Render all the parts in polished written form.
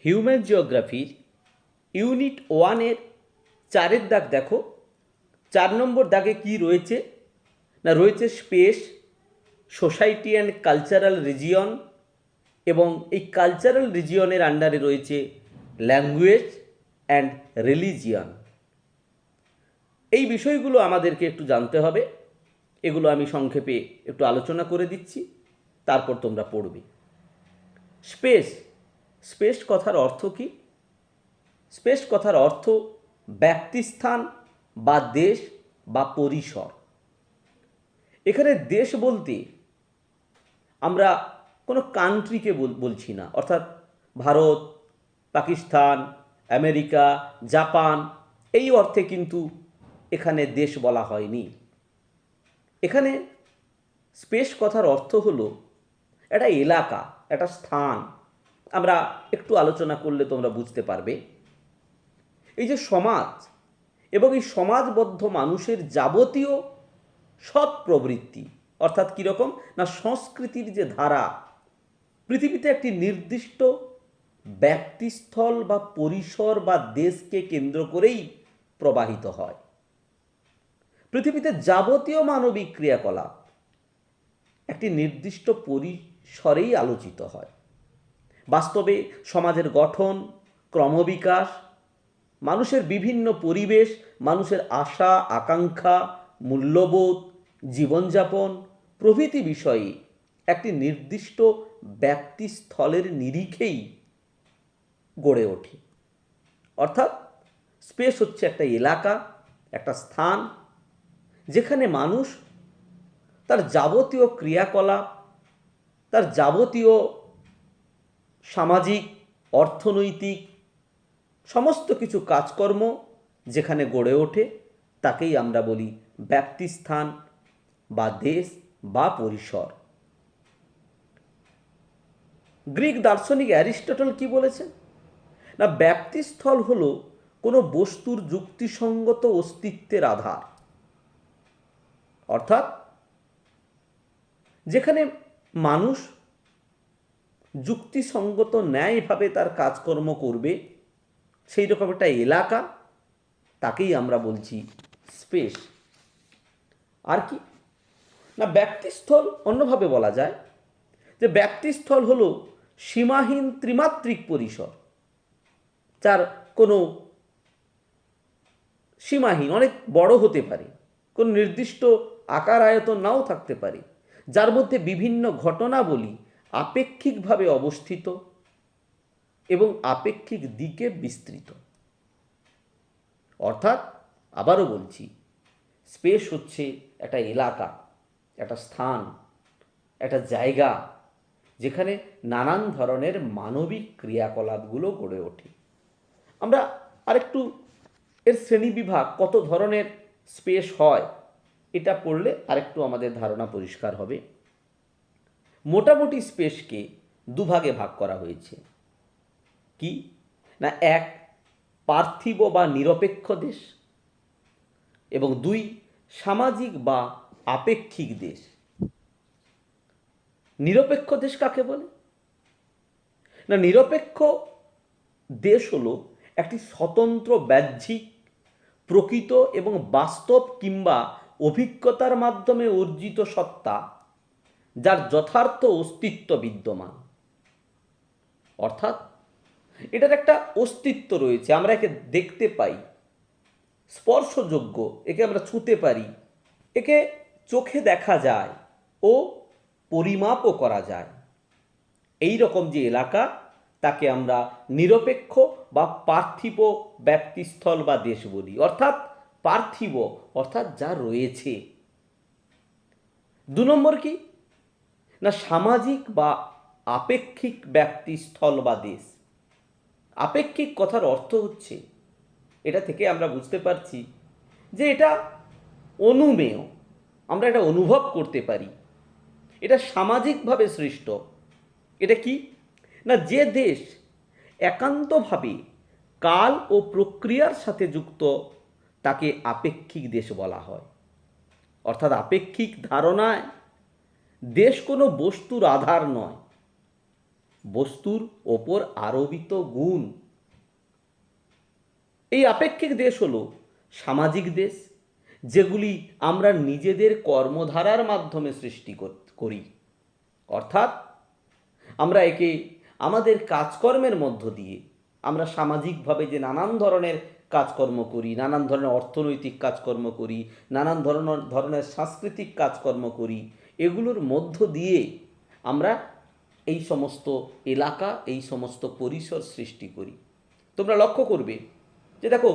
Human জিওগ্রাফির unit 1-এর 4-এর দাগ দেখো। 4 নম্বর দাগে কি রয়েছে না, রয়েছে space, society and cultural region, এবং এই কালচারাল রিজিয়নের আন্ডারে রয়েছে ল্যাঙ্গুয়েজ অ্যান্ড রিলিজিয়ন। এই বিষয়গুলো আমাদেরকে একটু জানতে হবে। এগুলো আমি সংক্ষেপে একটু আলোচনা করে দিচ্ছি, তারপর তোমরা পড়বে। স্পেস, স্পেস কথার অর্থ কি? স্পেস কথার অর্থ ব্যক্তিস্থান বা দেশ বা পরিসর। এখানে দেশ বলতে আমরা কোনো কান্ট্রিকে বলছি না, অর্থাৎ ভারত, পাকিস্তান, আমেরিকা, জাপান এই অর্থে কিন্তু এখানে দেশ বলা হয়নি। এখানে স্পেস কথার অর্থ হলো একটা এলাকা, একটা স্থান। আমরা একটু আলোচনা করলে তোমরা বুঝতে পারবে। এই যে সমাজ এবং এই সমাজবদ্ধ মানুষের যাবতীয় সৎ প্রবৃত্তি, অর্থাৎ কীরকম না, সংস্কৃতির যে ধারা পৃথিবীতে একটি নির্দিষ্ট ব্যক্তিস্থল বা পরিসর বা দেশকে কেন্দ্র করেই প্রবাহিত হয়। পৃথিবীতে যাবতীয় মানবিক ক্রিয়াকলাপ একটি নির্দিষ্ট পরিসরেই আলোচিত হয়। বাস্তবে সমাজের গঠন, ক্রমবিকাশ, মানুষের বিভিন্ন পরিবেশ, মানুষের আশা আকাঙ্ক্ষা, মূল্যবোধ, জীবনযাপন প্রভৃতি বিষয়ে একটি নির্দিষ্ট ব্যক্তিস্থলের নিরিখেই গড়ে ওঠে। অর্থাৎ স্পেস হচ্ছে একটা এলাকা, একটা স্থান যেখানে মানুষ তার যাবতীয় ক্রিয়াকলাপ, তার যাবতীয় সামাজিক, অর্থনৈতিক সমস্ত কিছু কাজকর্ম যেখানে গড়ে ওঠে তাকেই আমরা বলি ব্যক্তিস্থান বা দেশ বা পরিসর। গ্রিক দার্শনিক অ্যারিস্টটল কি বলেছেন না, ব্যক্তিস্থল হলো কোনো বস্তুর যুক্তিসঙ্গত অস্তিত্বের আধার। অর্থাৎ যেখানে মানুষ যুক্তিসঙ্গত ন্যায়ভাবে তার কাজকর্ম করবে, সেই রকম একটা এলাকা, তাকেই আমরা বলছি স্পেস। আর কি না, ব্যক্তিস্থল অন্যভাবে বলা যায় যে ব্যক্তিস্থল হলো সীমাহীন ত্রিমাত্রিক পরিসর, যার কোনো সীমাহীন, অনেক বড় হতে পারে, কোনো নির্দিষ্ট আকার আয়তন নাও থাকতে পারে, যার মধ্যে বিভিন্ন ঘটনাবলী আপেক্ষিকভাবে অবস্থিত এবং আপেক্ষিক দিকে বিস্তৃত। অর্থাৎ আবারও বলছি, স্পেস হচ্ছে একটা এলাকা, একটা স্থান, একটা জায়গা যেখানে নানান ধরনের মানবিক ক্রিয়াকলাপগুলো গড়ে ওঠে। আমরা আরেকটু এর শ্রেণীবিভাগ, কত ধরনের স্পেস হয়, এটা পড়লে আরেকটু আমাদের ধারণা পরিষ্কার হবে। মোটামুটি স্পেসকে দুভাগে ভাগ করা হয়েছে। কি না, এক, পার্থিব বা নিরপেক্ষ দেশ, এবং দুই, সামাজিক বা আপেক্ষিক দেশ। নিরপেক্ষ দেশ কাকে বলে না, নিরপেক্ষ দেশ হলো একটি স্বতন্ত্র বাহ্যিক, প্রকৃত এবং বাস্তব কিংবা অভিজ্ঞতার মাধ্যমে অর্জিত সত্তা যার যথার্থ অস্তিত্ব বিদ্যমান। অর্থাৎ এটার একটা অস্তিত্ব রয়েছে, আমরা একে দেখতে পাই, স্পর্শযোগ্য, একে আমরা ছুঁতে পারি, একে চোখে দেখা যায় ও পরিমাপও করা যায়। এই রকম যে এলাকা, তাকে আমরা নিরপেক্ষ বা পার্থিব ব্যক্তিস্থল বা দেশ বলি। অর্থাৎ পার্থিব অর্থাৎ যা রয়েছে। দু নম্বর কি না, সামাজিক বা আপেক্ষিক ব্যক্তিস্থল বা দেশ। আপেক্ষিক কথার অর্থ হচ্ছে, এটা থেকে আমরা বুঝতে পারছি যে এটা অনুমেয়, আমরা এটা অনুভব করতে পারি, এটা সামাজিকভাবে সৃষ্ট। এটা কি না, যে দেশ একান্তভাবে কাল ও প্রক্রিয়ার সাথে যুক্ত তাকে আপেক্ষিক দেশ বলা হয়। অর্থাৎ আপেক্ষিক ধারণায় দেশ কোনো বস্তুর আধার নয়, বস্তুর ওপর আরোপিত গুণ। এই আপেক্ষিক দেশ হলো সামাজিক দেশ, যেগুলি আমরা নিজেদের কর্মধারার মাধ্যমে সৃষ্টি করি। অর্থাৎ আমরা একে আমাদের কাজকর্মের মধ্য দিয়ে আমরা সামাজিকভাবে যে নানান ধরনের কাজকর্ম করি, নানান ধরনের অর্থনৈতিক কাজকর্ম করি, নানান ধরনের সাংস্কৃতিক কাজকর্ম করি, এগুলোর মধ্য দিয়ে আমরা এই সমস্ত এলাকা, এই সমস্ত পরিসর সৃষ্টি করি। তোমরা লক্ষ্য করবে যে দেখো,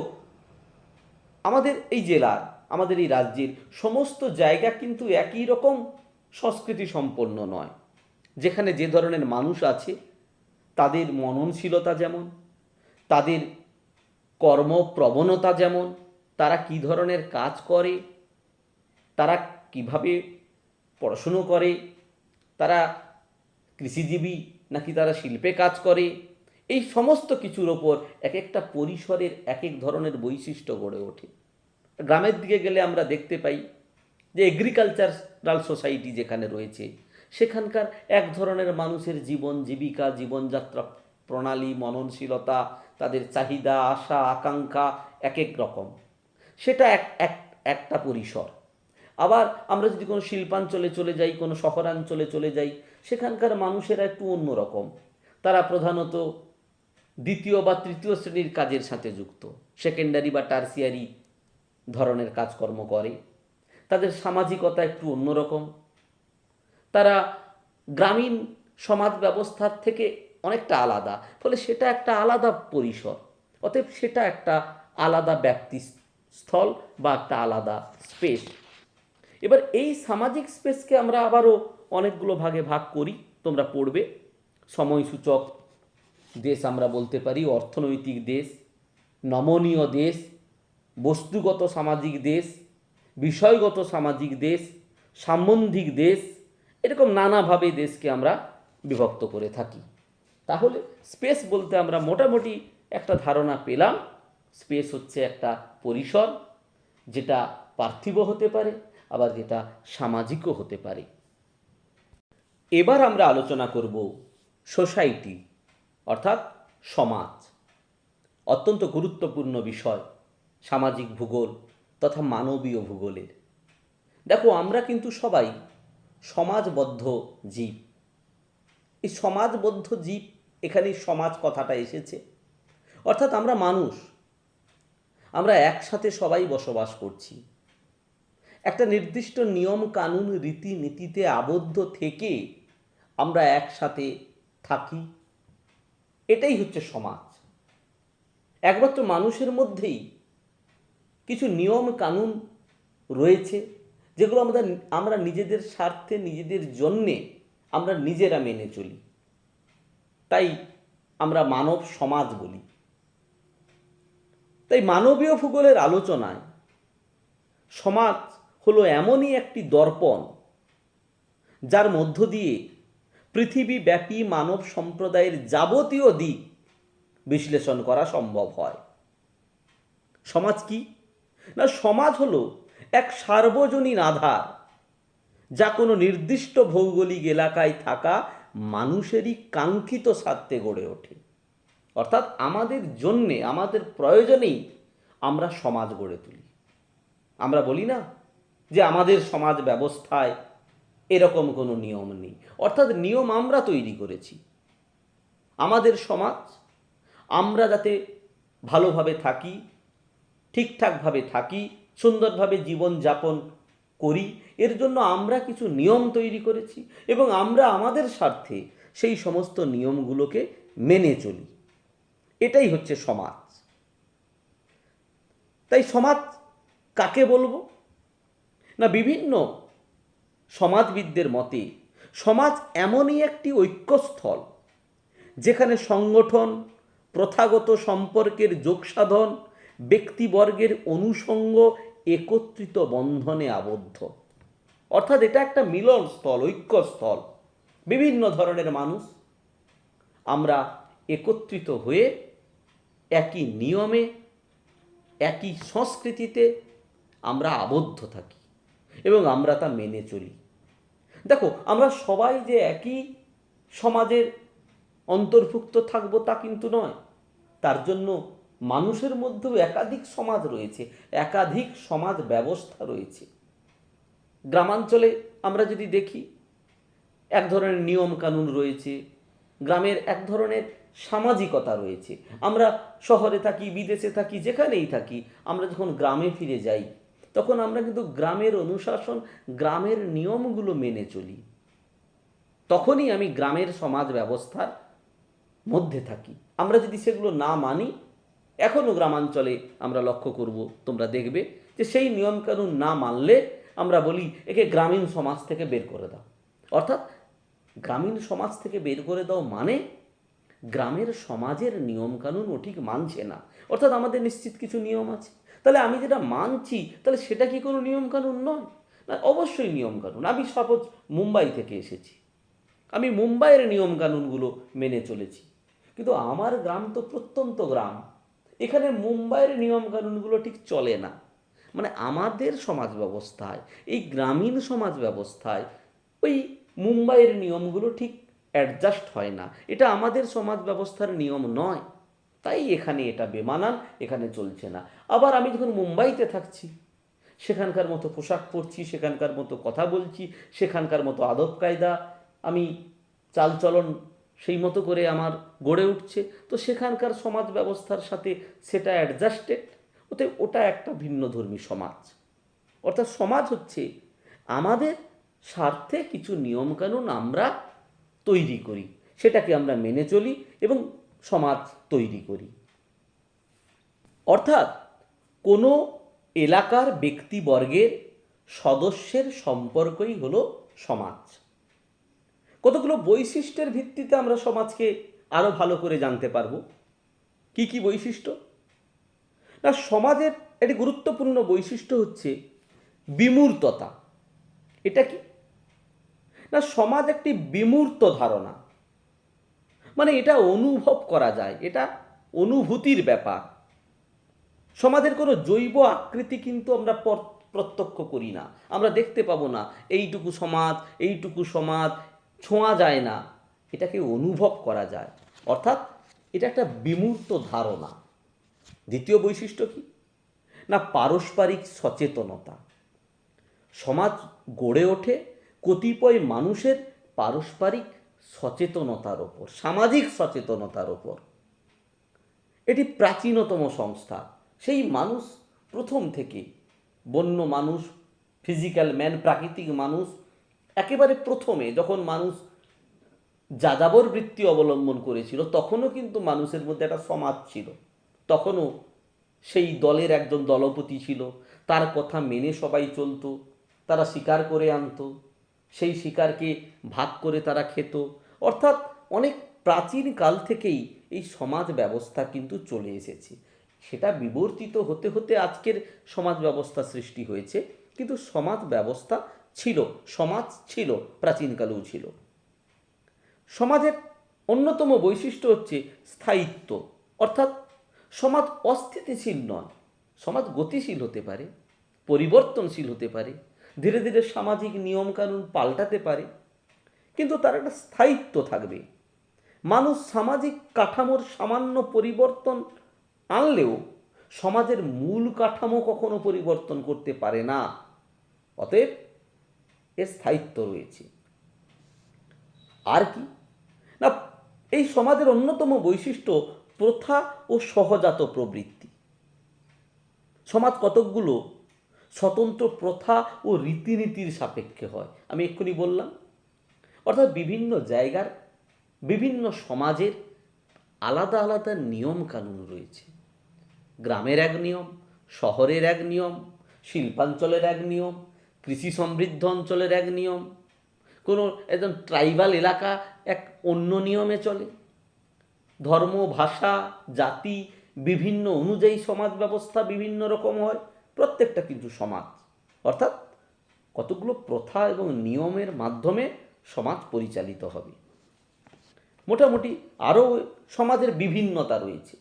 আমাদের এই জেলার, আমাদের এই রাজ্যের সমস্ত জায়গা কিন্তু একই রকম সংস্কৃতি সম্পন্ন নয়। যেখানে যে ধরনের মানুষ আছে, তাদের মননশীলতা যেমন, তাদের কর্মপ্রবণতা যেমন, তারা কী ধরনের কাজ করে, তারা কিভাবে পড়াশুনো করে, তারা কৃষিজীবী নাকি তারা শিল্পে কাজ করে, এই সমস্ত কিছুর ওপর এক একটা পরিসরের এক এক ধরনের বৈশিষ্ট্য গড়ে ওঠে। গ্রামের দিকে গেলে আমরা দেখতে পাই যে এগ্রিকালচারাল সোসাইটি যেখানে রয়েছে, সেখানকার এক ধরনের মানুষের জীবন জীবিকা, জীবনযাত্রা প্রণালী, মননশীলতা, তাদের চাহিদা, আশা, আকাঙ্ক্ষা এক এক রকম। সেটা একটা পরিসর। আবার আমরা যদি কোনো শিল্পাঞ্চলে চলে যাই, কোনো শহরাঞ্চলে চলে যাই, সেখানকার মানুষেরা একটু অন্যরকম। তারা প্রধানত দ্বিতীয় বা তৃতীয় শ্রেণীর কাজের সাথে যুক্ত, সেকেন্ডারি বা টার্সিয়ারি ধরনের কাজকর্ম করে। তাদের সামাজিকতা একটু অন্যরকম। তারা গ্রামীণ সমাজ ব্যবস্থার থেকে অনেকটা আলাদা, ফলে সেটা একটা আলাদা পরিসর। অতএব সেটা একটা আলাদা ব্যক্তিস্থল বা একটা আলাদা স্পেস। এবার এই সামাজিক স্পেসকে আমরা আবারও অনেকগুলো ভাগে ভাগ করি, তোমরা পড়বে। সময়সূচক দেশ আমরা বলতে পারি, অর্থনৈতিক দেশ, নমনীয় দেশ, বস্তুগত সামাজিক দেশ, বিষয়গত সামাজিক দেশ, সাম্বন্ধিক দেশ, এরকম নানাভাবে দেশকে আমরা বিভক্ত করে থাকি। তাহলে স্পেস বলতে আমরা মোটামুটি একটা ধারণা পেলাম। স্পেস হচ্ছে একটা পরিসর, যেটা পার্থিব হতে পারে, আবার যেটা সামাজিকও হতে পারে। এবার আমরা আলোচনা করব সোসাইটি, অর্থাৎ সমাজ। অত্যন্ত গুরুত্বপূর্ণ বিষয় সামাজিক ভূগোল তথা মানবীয় ভূগোলের। দেখো, আমরা কিন্তু সবাই সমাজবদ্ধ জীব। এই সমাজবদ্ধ জীব, এখানেই সমাজ কথাটা এসেছে। অর্থাৎ আমরা মানুষ, আমরা একসাথে সবাই বসবাস করছি। একটা নির্দিষ্ট নিয়ম কানুন রীতিনীতিতে আবদ্ধ থেকে আমরা একসাথে থাকি, এটাই হচ্ছে সমাজ। একমাত্র মানুষের মধ্যেই কিছু নিয়ম কানুন রয়েছে, যেগুলো আমরা নিজেদের স্বার্থে, নিজেদের জন্যে আমরা নিজেরা মেনে চলি। তাই আমরা মানব সমাজ বলি। তাই মানবীয় ভূগোলের আলোচনায় সমাজ হলো এমনই একটি দর্পণ, যার মধ্য দিয়ে পৃথিবীব্যাপী মানব সম্প্রদায়ের যাবতীয় দিক বিশ্লেষণ করা সম্ভব হয়। সমাজ কি না, সমাজ হলো এক সার্বজনীন আধার, যা কোনো নির্দিষ্ট ভৌগোলিক এলাকায় থাকা মানুষেরই কাঙ্ক্ষিত স্বার্থে গড়ে ওঠে। অর্থাৎ আমাদের জন্যে, আমাদের প্রয়োজনেই আমরা সমাজ গড়ে তুলি। আমরা বলি না যে আমাদের সমাজ ব্যবস্থায় এরকম কোনো নিয়ম নেই। অর্থাৎ নিয়ম আমরা তৈরি করেছি। আমাদের সমাজ, আমরা যাতে ভালোভাবে থাকি, ঠিকঠাকভাবে থাকি, সুন্দরভাবে জীবনযাপন করি, এর জন্য আমরা কিছু নিয়ম তৈরি করেছি এবং আমরা আমাদের স্বার্থে সেই সমস্ত নিয়মগুলোকে মেনে চলি। এটাই হচ্ছে সমাজ। তাই সমাজ কাকে বলবো না, বিভিন্ন সমাজবিদদের মতে সমাজ এমনই একটি ঐক্যস্থল, যেখানে সংগঠন, প্রথাগত সম্পর্কের যোগসাধন, ব্যক্তিবর্গের অনুষঙ্গ একত্রিত বন্ধনে আবদ্ধ। অর্থাৎ এটা একটা মিলনস্থল, ঐক্যস্থল। বিভিন্ন ধরনের মানুষ আমরা একত্রিত হয়ে একই নিয়মে, একই সংস্কৃতিতে আমরা আবদ্ধ থাকি এবং আমরা তা মেনে চলি। দেখো, আমরা সবাই যে একই সমাজের অন্তর্ভুক্ত থাকবো তা কিন্তু নয়। তার জন্য মানুষের মধ্যেও একাধিক সমাজ রয়েছে, একাধিক সমাজ ব্যবস্থা রয়েছে। গ্রামাঞ্চলে আমরা যদি দেখি এক ধরনের নিয়ম কানুন রয়েছে, গ্রামের এক ধরনের সামাজিকতা রয়েছে। আমরা শহরে থাকি, বিদেশে থাকি, যেখানেই থাকি, আমরা যখন গ্রামে ফিরে যাই তখন আমরা কিন্তু গ্রামের অনুশাসন, গ্রামের নিয়মগুলো মেনে চলি। তখনই আমি গ্রামের সমাজ ব্যবস্থার মধ্যে থাকি। আমরা যদি সেগুলো না মানি, এখনও গ্রামাঞ্চলে আমরা লক্ষ্য করব, তোমরা দেখবে যে সেই নিয়মকানুন না মানলে আমরা বলি একে গ্রামীণ সমাজ থেকে বের করে দাও। অর্থাৎ গ্রামীণ সমাজ থেকে বের করে দাও মানে গ্রামের সমাজের নিয়মকানুন ও ঠিক মানছে না। অর্থাৎ আমাদের নিশ্চিত কিছু নিয়ম আছে, তাহলে আমি যেটা মানছি তাহলে সেটা কি কোনো নিয়মকানুন নয়? না, অবশ্যই নিয়মকানুন। আমি সাপোজ মুম্বাই থেকে এসেছি, আমি মুম্বাইয়ের নিয়মকানুনগুলো মেনে চলেছি, কিন্তু আমার গ্রাম তো প্রত্যন্ত গ্রাম, এখানে মুম্বাইয়ের নিয়মকানুনগুলো ঠিক চলে না। মানে আমাদের সমাজ ব্যবস্থায়, এই গ্রামীণ সমাজ ব্যবস্থায় ওই মুম্বাইয়ের নিয়মগুলো ঠিক অ্যাডজাস্ট হয় না। এটা আমাদের সমাজ ব্যবস্থার নিয়ম নয়, তাই এখানে এটা বেমানান, এখানে চলছে না। আবার আমি যখন মুম্বাইতে থাকছি, সেখানকার মতো পোশাক পরছি, সেখানকার মতো কথা বলছি, সেখানকার মতো আদব কায়দা, আমি চালচলন সেই মতো করে আমার গড়ে উঠছে, তো সেখানকার সমাজ ব্যবস্থার সাথে সেটা অ্যাডজাস্টেড, ওটা একটা ভিন্নধর্মী সমাজ। অর্থাৎ সমাজ হচ্ছে আমাদের স্বার্থে কিছু নিয়মকানুন আমরা তৈরি করি, সেটাকে আমরা মেনে চলি এবং সমাজ তৈরি করি। অর্থাৎ কোনো এলাকার ব্যক্তিবর্গের সদস্যের সম্পর্কই হলো সমাজ। কতগুলো বৈশিষ্ট্যের ভিত্তিতে আমরা সমাজকে আরও ভালো করে জানতে পারবো। কি কি বৈশিষ্ট্য? না, সমাজের একটি গুরুত্বপূর্ণ বৈশিষ্ট্য হচ্ছে বিমূর্ততা। এটা কি? না, সমাজ একটি বিমূর্ত ধারণা, মানে এটা অনুভব করা যায়, এটা অনুভূতির ব্যাপার। সমাজের কোনো জৈব আকৃতি কিন্তু আমরা প্রত্যক্ষ করি না, আমরা দেখতে পাবো না এইটুকু সমাজ, এইটুকু সমাজ ছোঁয়া যায় না, এটাকে অনুভব করা যায়। অর্থাৎ এটা একটা বিমূর্ত ধারণা। দ্বিতীয় বৈশিষ্ট্য কি? না, পারস্পরিক সচেতনতা। সমাজ গড়ে ওঠে কতিপয় মানুষের পারস্পরিক সচেতনতার ওপর, সামাজিক সচেতনতার ওপর। এটি প্রাচীনতম সংস্থা। সেই মানুষ প্রথম থেকে, বন্য মানুষ, ফিজিক্যাল ম্যান, প্রাকৃতিক মানুষ, একেবারে প্রথমে যখন মানুষ যাযাবর বৃত্তি অবলম্বন করেছিল, তখনও কিন্তু মানুষের মধ্যে একটা সমাজ ছিল। তখনও সেই দলের একজন দলপতি ছিল, তার কথা মেনে সবাই চলতো, তারা শিকার করে আনতো, সেই শিকারকে ভাগ করে তারা খেত। অর্থাৎ অনেক প্রাচীন কাল থেকেই এই সমাজ ব্যবস্থা কিন্তু চলে এসেছে। সেটা বিবর্তিত হতে হতে আজকের সমাজ ব্যবস্থা সৃষ্টি হয়েছে, কিন্তু সমাজ ব্যবস্থা ছিল, সমাজ ছিল, প্রাচীনকালেও ছিল। সমাজের অন্যতম বৈশিষ্ট্য হচ্ছে স্থায়িত্ব। অর্থাৎ সমাজ অস্থিতিশীল নয়, সমাজ গতিশীল হতে পারে, পরিবর্তনশীল হতে পারে, ধীরে ধীরে সামাজিক নিয়মকানুন পাল্টাতে পারে, কিন্তু তার একটা স্থায়িত্ব থাকবে। মানুষ সামাজিক কাঠামোর সামান্য পরিবর্তন আনলেও সমাজের মূল কাঠামো কখনো পরিবর্তন করতে পারে না। অতএব এর স্থায়িত্ব রয়েছে। আর কি? না, এই সমাজের অন্যতম বৈশিষ্ট্য প্রথা ও সহজাত প্রবৃত্তি। সমাজ কতকগুলো স্বতন্ত্র প্রথা ও রীতিনীতির সাপেক্ষে হয়, আমি এক্ষুনি বললাম। অর্থাৎ বিভিন্ন জায়গার, বিভিন্ন সমাজের আলাদা আলাদা নিয়ম কানুন রয়েছে। গ্রামের এক নিয়ম, শহরের এক নিয়ম, শিল্পাঞ্চলের এক নিয়ম, কৃষি সমৃদ্ধ অঞ্চলের এক নিয়ম, কোনো একজন ট্রাইবাল এলাকা এক অন্য নিয়মে চলে। ধর্ম, ভাষা, জাতি বিভিন্ন অনুযায়ী সমাজ ব্যবস্থা বিভিন্ন রকম হয়, প্রত্যেকটা কিন্তু সমাজ। অর্থাৎ কতগুলো প্রথা এবং নিয়মের মাধ্যমে সমাজ পরিচালিত হবে। মোটামুটি আরও সমাজের বিভিন্নতা রয়েছে।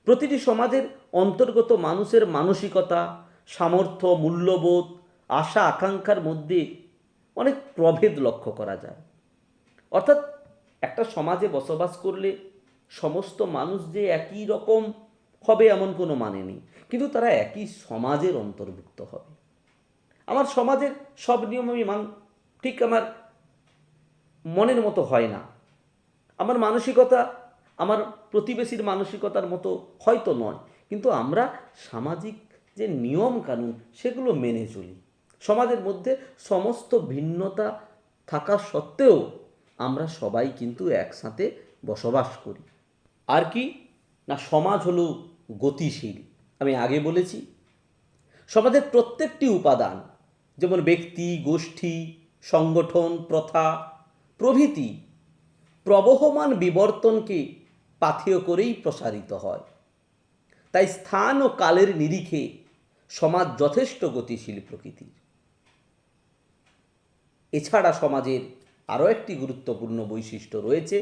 প্রতিটি সমাজের অন্তর্গত মানুষের মানসিকতা, সামর্থ্য, মূল্যবোধ, আশা আকাঙ্ক্ষার মধ্যে অনেক প্রভেদ লক্ষ্য করা যায়। অর্থাৎ একটা সমাজে বসবাস করলে সমস্ত মানুষ যে একই রকম হবে এমন কোনো মানে নেই, কিন্তু তারা একই সমাজের অন্তর্ভুক্ত হবে। আমার সমাজের সব নিয়ম আমি ঠিক আমার মনের মতো হয় না, আমার মানসিকতা আমার প্রতিবেশীর মানসিকতার মতো হয়তো নয়, কিন্তু আমরা সামাজিক যে নিয়ম কানুন সেগুলো মেনে চলি। সমাজের মধ্যে সমস্ত ভিন্নতা থাকা সত্ত্বেও আমরা সবাই কিন্তু একসাথে বসবাস করি। আর কি না, সমাজ হলো গতিশীল। আমি আগে বলেছি সমাজের প্রত্যেকটি উপাদান, যেমন ব্যক্তি, গোষ্ঠী, সংগঠন, প্রথা প্রভৃতি প্রবহমান বিবর্তনকে পাথেয় করেই প্রসারিত হয়। তাই স্থান ও কালের নিরিখে সমাজ যথেষ্ট গতিশীল প্রকৃতির। এছাড়া সমাজের আরও একটি গুরুত্বপূর্ণ বৈশিষ্ট্য রয়েছে,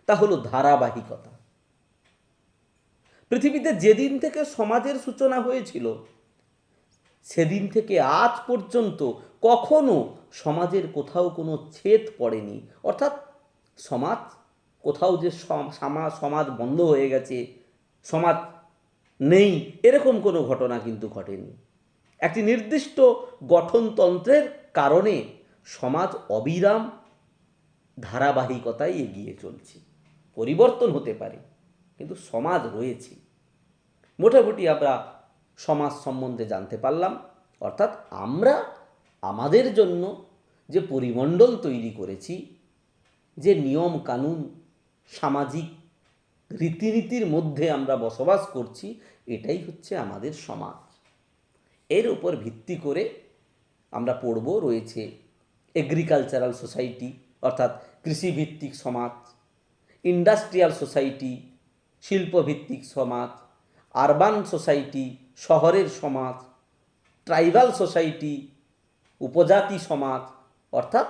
তা হলো ধারাবাহিকতা। পৃথিবীতে যেদিন থেকে সমাজের সূচনা হয়েছিল সেদিন থেকে আজ পর্যন্ত কখনো সমাজের কোথাও কোনো ছেদ পড়েনি। অর্থাৎ সমাজ কোথাও যে সমাজ বন্ধ হয়ে গেছে, সমাজ নেই, এরকম কোনো ঘটনা কিন্তু ঘটেনি। একটি নির্দিষ্ট গঠনতন্ত্রের কারণে সমাজ অবিরাম ধারাবাহিকতায় এগিয়ে চলছে। পরিবর্তন হতে পারে, কিন্তু সমাজ রয়েছে। মোটামুটি আমরা সমাজ সম্বন্ধে জানতে পারলাম। অর্থাৎ আমরা আমাদের জন্য যে পরিমণ্ডল তৈরি করেছি, যে নিয়ম কানুন, সামাজিক রীতিনীতির মধ্যে আমরা বসবাস করছি, এটাই হচ্ছে আমাদের সমাজ। এর উপর ভিত্তি করে আমরা পড়ব রয়েছে এগ্রিকালচারাল সোসাইটি অর্থাৎ কৃষিভিত্তিক সমাজ, ইন্ডাস্ট্রিয়াল সোসাইটি শিল্পভিত্তিক সমাজ, আরবান সোসাইটি শহরের সমাজ, ট্রাইবাল সোসাইটি উপজাতি সমাজ, অর্থাৎ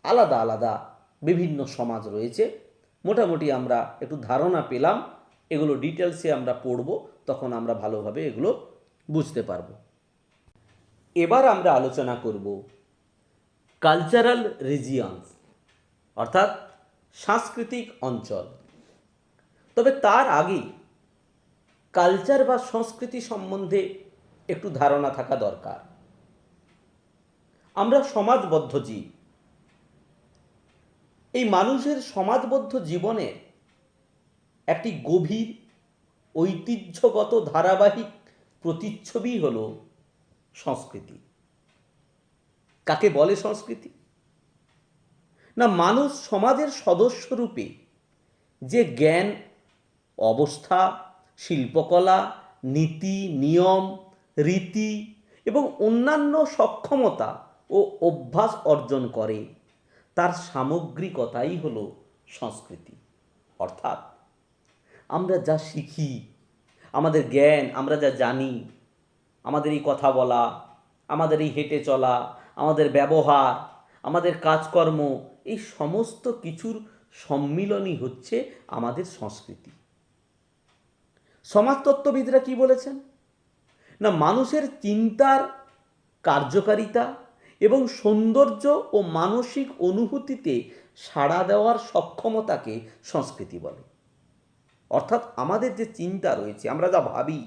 আলাদা আলাদা বিভিন্ন সমাজ রয়েছে। মোটামুটি আমরা একটু ধারণা পেলাম। এগুলো ডিটেলসে আমরা পড়ব, তখন আমরা ভালোভাবে এগুলো বুঝতে পারব। এবার আমরা আলোচনা করব কালচারাল রিজিয়নস অর্থাৎ সাংস্কৃতিক অঞ্চল। তবে তার আগে কালচার বা সংস্কৃতি সম্বন্ধে একটু ধারণা থাকা দরকার। আমরা সমাজবদ্ধ জীব। এই মানুষের সমাজবদ্ধ জীবনের একটি গভীর ঐতিহ্যগত ধারাবাহিক প্রতিচ্ছবি হল সংস্কৃতি। কাকে বলে সংস্কৃতি? না, মানুষ সমাজের সদস্যরূপে যে জ্ঞান, অবস্থা, শিল্পকলা, নীতি, নিয়ম, রীতি এবং অন্যান্য সক্ষমতা ও অভ্যাস অর্জন করে, তার সামগ্রিকতাই হল সংস্কৃতি। অর্থাৎ আমরা যা শিখি, আমাদের জ্ঞান, আমরা যা জানি, আমাদের এই কথা বলা, আমাদের এই হেঁটে চলা, আমাদের ব্যবহার, আমাদের কাজকর্ম, এই সমস্ত কিছুর সম্মিলনই হচ্ছে আমাদের সংস্কৃতি। সমাজতত্ত্ববিদরা কি বলেছেন? না, মানুষের চিন্তার কার্যকারিতা এবং সৌন্দর্য ও মানসিক অনুভূতিতে সাড়া দেওয়ার সক্ষমতাকে সংস্কৃতি বলে। অর্থাৎ আমাদের যে চিন্তা রয়েছে, আমরা যা ভাবি,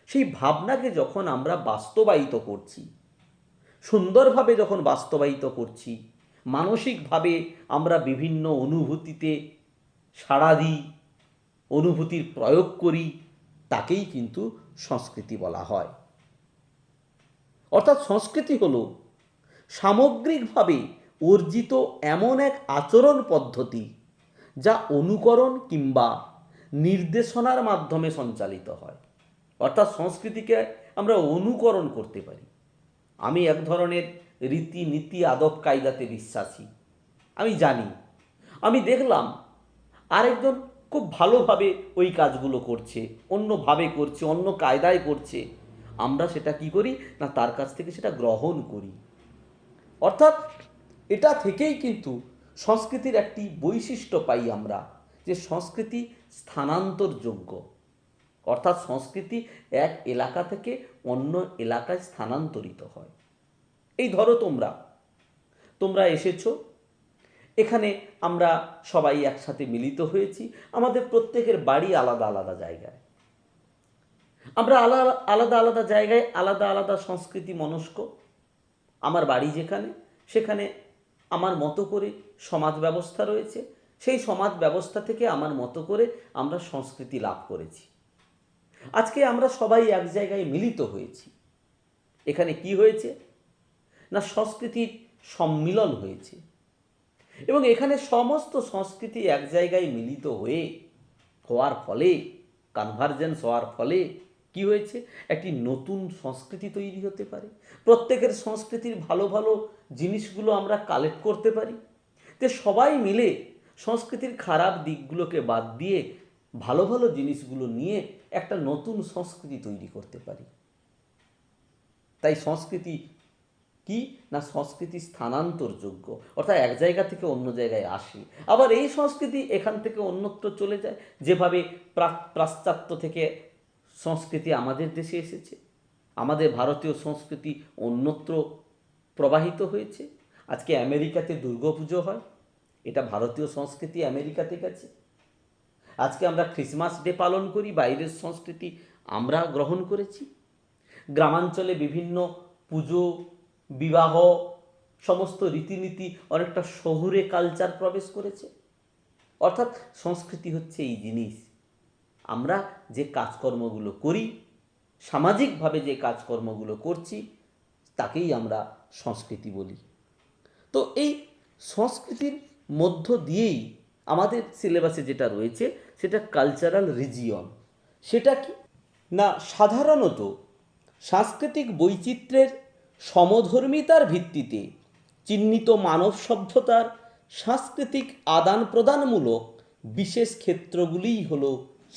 সেই ভাবনাকে যখন আমরা বাস্তবায়িত করছি, সুন্দরভাবে যখন বাস্তবায়িত করছি, মানসিকভাবে আমরা বিভিন্ন অনুভূতিতে সাড়া দিই, অনুভূতির প্রয়োগ করি, তাকেই কিন্তু সংস্কৃতি বলা হয়। অর্থাৎ সংস্কৃতি হল সামগ্রিকভাবে অর্জিত এমন এক আচরণ পদ্ধতি যা অনুকরণ কিংবা নির্দেশনার মাধ্যমে সঞ্চালিত হয়। অর্থাৎ সংস্কৃতিকে আমরা অনুকরণ করতে পারি। আমি এক ধরনের রীতি নীতি আদব কায়দাতে বিশ্বাসী, আমি জানি, আমি দেখলাম আরেকজন খুব ভালোভাবে ওই কাজগুলো করছে, অন্যভাবে করছে, অন্য কায়দায় করছে, আমরা সেটা কি করি না, তার কাছ থেকে সেটা গ্রহণ করি। অর্থাৎ এটা থেকেই কিন্তু সংস্কৃতির একটি বৈশিষ্ট্য পাই আমরা, যে সংস্কৃতি স্থানান্তরযোগ্য। অর্থাৎ সংস্কৃতি এক এলাকা থেকে অন্য এলাকায় স্থানান্তরিত হয়। এই ধরো তোমরা এসেছো, এখানে আমরা সবাই একসাথে মিলিত হয়েছি। আমাদের প্রত্যেকের বাড়ি আলাদা আলাদা জায়গায়, আমরা আলাদা আলাদা আলাদা জায়গায় আলাদা আলাদা সংস্কৃতি মনস্ক। আমার বাড়ি যেখানে, সেখানে আমার মতো করে সমাজ ব্যবস্থা রয়েছে, সেই সমাজ ব্যবস্থা থেকে আমার মতো করে আমরা সংস্কৃতি লাভ করেছি। আজকে আমরা সবাই এক জায়গায় মিলিত হয়েছি। এখানে কি হয়েছে না, সংস্কৃতির সম্মিলন হয়েছে, এবং এখানে সমস্ত সংস্কৃতি এক জায়গায় মিলিত হওয়ার ফলে, কনভার্জেন্স হওয়ার ফলে কি হয়েছে, একটি নতুন সংস্কৃতি তৈরি হতে পারে। প্রত্যেকের সংস্কৃতির ভালো ভালো জিনিসগুলো আমরা কালেক্ট করতে পারি, যে সবাই মিলে সংস্কৃতির খারাপ দিকগুলোকে বাদ দিয়ে ভালো ভালো জিনিসগুলো নিয়ে একটা নতুন সংস্কৃতি তৈরি করতে পারি। তাই সংস্কৃতি কি না, সংস্কৃতি স্থানান্তরযোগ্য, অর্থাৎ এক জায়গা থেকে অন্য জায়গায় আসে, আবার এই সংস্কৃতি এখান থেকে অন্যত্র চলে যায়। যেভাবে পাশ্চাত্য থেকে সংস্কৃতি আমাদের দেশে এসেছে, আমাদের ভারতীয় সংস্কৃতি অন্যত্র প্রবাহিত হয়েছে। আজকে আমেরিকাতে দুর্গাপুজো হয়, এটা ভারতীয় সংস্কৃতি আমেরিকাতে গেছে। আজকে আমরা ক্রিসমাস ডে পালন করি, বাইরের সংস্কৃতি আমরা গ্রহণ করেছি। গ্রামাঞ্চলে বিভিন্ন পুজো, বিবাহ, সমস্ত রীতিনীতি অনেকটা শহুরে কালচার প্রবেশ করেছে। অর্থাৎ সংস্কৃতি হচ্ছে এই জিনিস, আমরা যে কাজকর্মগুলো করি, সামাজিকভাবে যে কাজকর্মগুলো করছি, তাকেই আমরা সংস্কৃতি বলি। তো এই সংস্কৃতির মধ্য দিয়েই আমাদের সিলেবাসে যেটা রয়েছে সেটা কালচারাল রিজিয়ন। সেটা কি না, সাধারণত সাংস্কৃতিক বৈচিত্র্যের সমধর্মিতার ভিত্তিতে চিহ্নিত মানব সভ্যতার সাংস্কৃতিক আদান প্রদানমূলক বিশেষ ক্ষেত্রগুলিই হল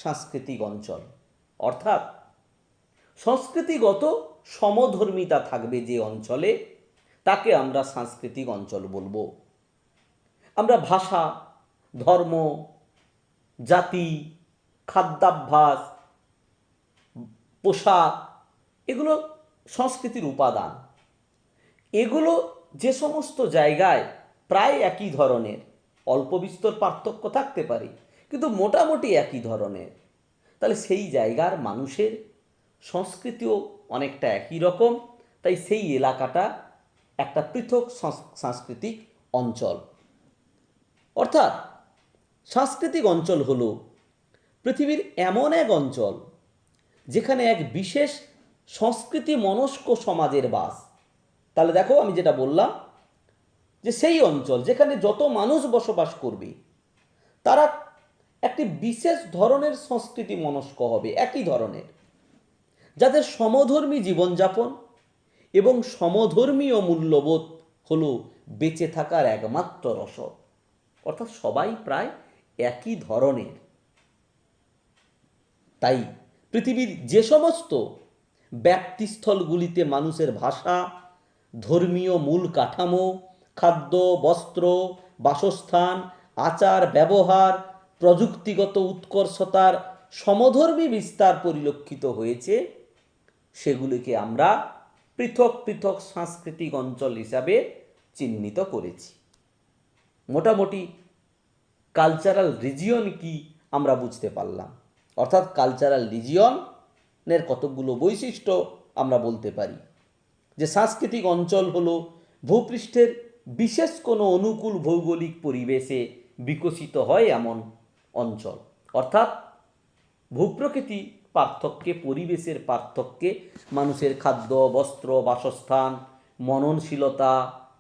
সাংস্কৃতিক অঞ্চল। অর্থাৎ সংস্কৃতিগত সমধর্মিতা থাকবে যে অঞ্চলে, তাকে আমরা সাংস্কৃতিক অঞ্চল বলবো। আমরা ভাষা, ধর্ম, জাতি, খাদ্যাভ্যাস, পোশাক, এগুলো সংস্কৃতির উপাদান। এগুলো যে সমস্ত জায়গায় প্রায় একই ধরনের, অল্প বিস্তর পার্থক্য থাকতে পারে, কিন্তু মোটামুটি একই ধরনের, তাহলে সেই জায়গার মানুষের সংস্কৃতিও অনেকটা একই রকম। তাই সেই এলাকাটা একটা পৃথক সাংস্কৃতিক অঞ্চল। অর্থাৎ সাংস্কৃতিক অঞ্চল হল পৃথিবীর এমন এক অঞ্চল যেখানে এক বিশেষ সংস্কৃতি মনস্ক সমাজের বাস। তাহলে দেখো, আমি যেটা বললাম যে সেই অঞ্চল যেখানে যত মানুষ বসবাস করবে তারা একটি বিশেষ ধরনের সংস্কৃতি মনস্ক হবে, একই ধরনের, যাদের সমধর্মী জীবনযাপন এবং সমধর্মীয় মূল্যবোধ হলো বেঁচে থাকার একমাত্র রসদ। অর্থাৎ সবাই প্রায় একই ধরনের। তাই পৃথিবীর যে সমস্ত ব্যক্তিস্থলগুলিতে মানুষের ভাষা, ধর্মীয় মূল কাঠামো, খাদ্য, বস্ত্র, বাসস্থান, আচার ব্যবহার, প্রযুক্তিগত উৎকর্ষতার সমধর্মী বিস্তার পরিলক্ষিত হয়েছে, সেগুলিকে আমরা পৃথক পৃথক সাংস্কৃতিক অঞ্চল হিসাবে চিহ্নিত করেছি। মোটামুটি কালচারাল রিজিয়ন কি আমরা বুঝতে পারলাম। অর্থাৎ কালচারাল রিজিয়নের কতকগুলো বৈশিষ্ট্য আমরা বলতে পারি, যে সাংস্কৃতিক অঞ্চল হলো ভূপৃষ্ঠের বিশেষ কোনো অনুকূল ভৌগোলিক পরিবেশে বিকশিত হয় এমন অঞ্চল। অর্থাৎ ভূপ্রকৃতি পার্থক্যে, পরিবেশের পার্থক্যে মানুষের খাদ্য, বস্ত্র, বাসস্থান, মননশীলতা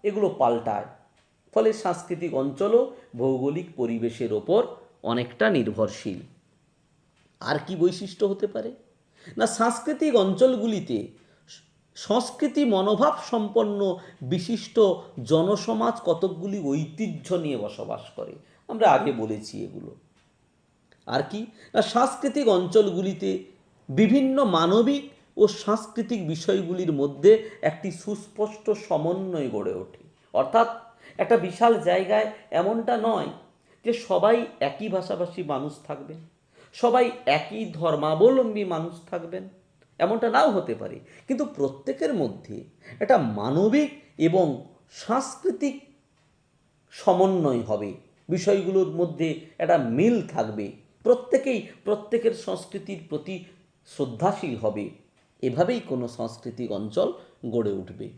এগুলো পাল্টায়। ফলে সাংস্কৃতিক অঞ্চলও ভৌগোলিক পরিবেশের ওপর অনেকটা নির্ভরশীল। আর কি বৈশিষ্ট্য হতে পারে না, সাংস্কৃতিক অঞ্চলগুলিতে সংস্কৃতি মনোভাব সম্পন্ন বিশিষ্ট জনসমাজ কতকগুলি ঐতিহ্য নিয়ে বসবাস করে, আমরা আগে বলেছি এগুলো। আর কি না, সাংস্কৃতিক অঞ্চলগুলিতে বিভিন্ন মানবিক ও সাংস্কৃতিক বিষয়গুলির মধ্যে একটি সুস্পষ্ট সমন্বয় গড়ে ওঠে। অর্থাৎ একটা বিশাল জায়গায় এমনটা নয় যে সবাই একই ভাষাভাষী মানুষ থাকবেন, সবাই একই ধর্মাবলম্বী মানুষ থাকবেন, এমনটা নাও হতে পারে, কিন্তু প্রত্যেকের মধ্যে একটা মানবিক এবং সাংস্কৃতিক সমন্বয় হবে, বিষয়গুলোর মধ্যে একটা মিল থাকবে, প্রত্যেকেই প্রত্যেকের সংস্কৃতির প্রতি শ্রদ্ধাশীল হবে। এভাবেই কোনো সাংস্কৃতিক অঞ্চল গড়ে উঠবে।